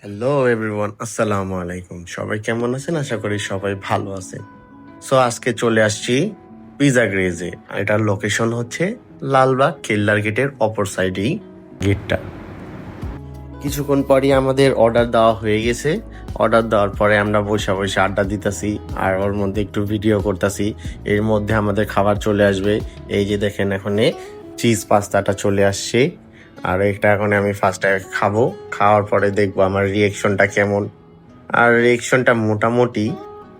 Hello everyone, আসসালামু আলাইকুম। সবাই কেমন আছেন? আশা করি সবাই ভালো আছেন। সো আজকে চলে আসছি পিজা গ্রেজে। আর এটার লোকেশন হচ্ছে লালবাগ কেল্লার গেটের অপর সাইডেই গেটটা। কিছুক্ষণ পরই আমাদের অর্ডার দেওয়া হয়ে গেছে। অর্ডার দেওয়ার পরে আমরা বসে বসে আড্ডা দিতেছি আর ওর মধ্যে একটু ভিডিও করতেছি। এর মধ্যে আমাদের খাবার চলে আসবে। এই যে দেখেন, এখন চিজ পাস্তাটা চলে আসছে। আর এটা এখন আমি ফার্স্টে খাবো। খাওয়ার পরে দেখবো আমার রিয়েকশনটা কেমন। আর রিয়েকশনটা মোটামুটি,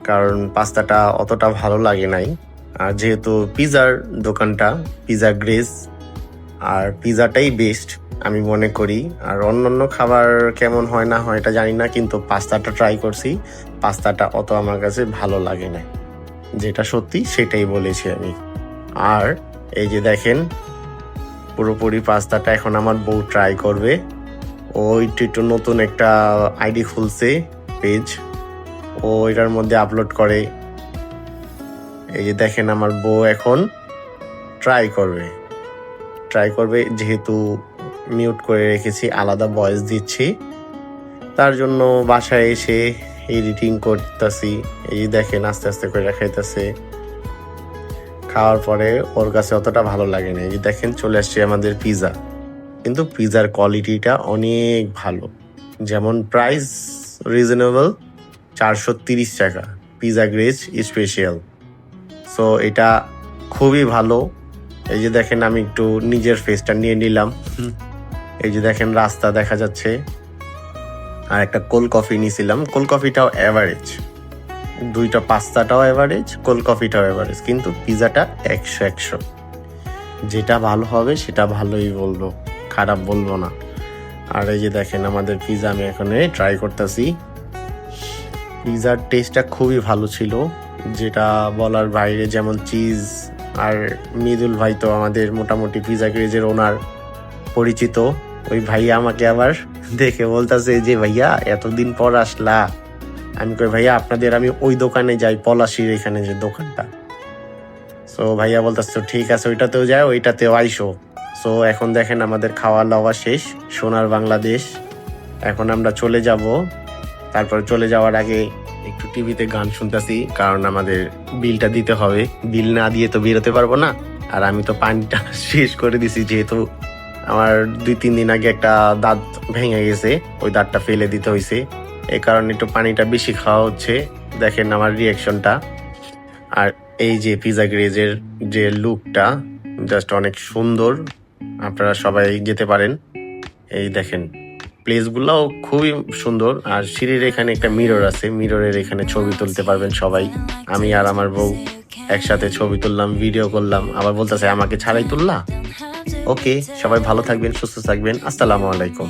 কারণ পাস্তাটা অতটা ভালো লাগে নাই। আর যেহেতু পিজার দোকানটা পিজা গ্রেস, আর পিজাটাই বেস্ট আমি মনে করি। আর অন্যান্য খাবার কেমন হয় না হয় এটা জানি না, কিন্তু পাস্তাটা ট্রাই করছি। পাস্তাটা অত আমার কাছে ভালো লাগে না, যেটা সত্যি সেটাই বলেছি আমি। আর এই যে দেখেন, পুরোপুরি পাস্তাটা এখন আমার বউ ট্রাই করবে। ও একটু নতুন একটা আইডি খুলছে, পেজ, ও এটার মধ্যে আপলোড করে। এই যে দেখেন, আমার বউ এখন ট্রাই করবে যেহেতু মিউট করে রেখেছি, আলাদা ভয়েস দিচ্ছি, তার জন্য বাসায় এসে এডিটিং করতেছি। এই যে দেখেন, আস্তে আস্তে করে খাইতেছে। খাওয়ার পরে ওর কাছে অতটা ভালো লাগে না। এই যে দেখেন, চলে আসছে আমাদের পিজা। কিন্তু পিজার কোয়ালিটিটা অনেক ভালো। যেমন প্রাইস রিজনেবল, 430 টাকা পিজা গ্রেজ স্পেশাল। সো এটা খুবই ভালো। এই যে দেখেন, আমি একটু নিজের ফেসটা নিয়ে নিলাম। এই যে দেখেন, রাস্তা দেখা যাচ্ছে। আর একটা কোল্ড কফি নিয়েছিলাম। কোল্ড কফিটাও অ্যাভারেজ, দুইটা পাস্তাটাও অ্যাভারেজ, কোল্ড কফিটাও অ্যাভারেজ, কিন্তু পিজাটা 100 যেটা ভালো হবে সেটা ভালোই বলবো, খারাপ বলবো না। আর এই যে দেখেন আমাদের পিজা, আমি এখন ট্রাই করতেছি। পিজার টেস্টটা খুবই ভালো ছিল, যেটা বলার বাইরে। যেমন চিজ, আর মৃদুল ভাই তো আমাদের মোটামুটি পিজা গ্রেজের ওনার পরিচিত। ওই ভাইয়া আমাকে আবার দেখে বলতেছে যে, ভাইয়া এতদিন পর আসলা। আমি কই, ভাইয়া আপনাদের আমি ওই দোকানে যাই, পলাশির এখানে যে দোকানটা। সো ভাইয়া বলতেছে ঠিক আছে, ওইটাতেও যায়, ওইটাতেও আইসো। সো এখন দেখেন আমাদের খাওয়া দাওয়া শেষ, সোনার বাংলাদেশ। এখন আমরা চলে যাব। তারপর চলে যাওয়ার আগে একটু টিভিতে গান শুনতেছি, কারণ আমাদের বিলটা দিতে হবে। বিল না দিয়ে তো বেরোতে পারবো না। আর আমি তো পানিটা শেষ করে দিছি, যেহেতু আমার 2-3 দিন আগে একটা দাঁত ভেঙে গেছে, ওই দাঁতটা ফেলে দিতে হয়েছে। এই কারণে একটু পানিটা বেশি খাওয়া হচ্ছে। দেখেন আমার রিয়াকশনটা। আর এই যে পিজা গ্রেজের যে লুকটা, জাস্ট অনেক সুন্দর। আপনারা সবাই যেতে পারেন। এই দেখেন, প্লেসগুলোও খুবই সুন্দর। আর সিঁড়ির এখানে একটা মিরর আছে, মিররের এখানে ছবি তুলতে পারবেন সবাই। আমি আর আমার বউ একসাথে ছবি তুললাম, ভিডিও করলাম। আবার বলতেছে আমাকে ছাড়াই তুললা। ওকে, সবাই ভালো থাকবেন, সুস্থ থাকবেন। আসসালামু আলাইকুম।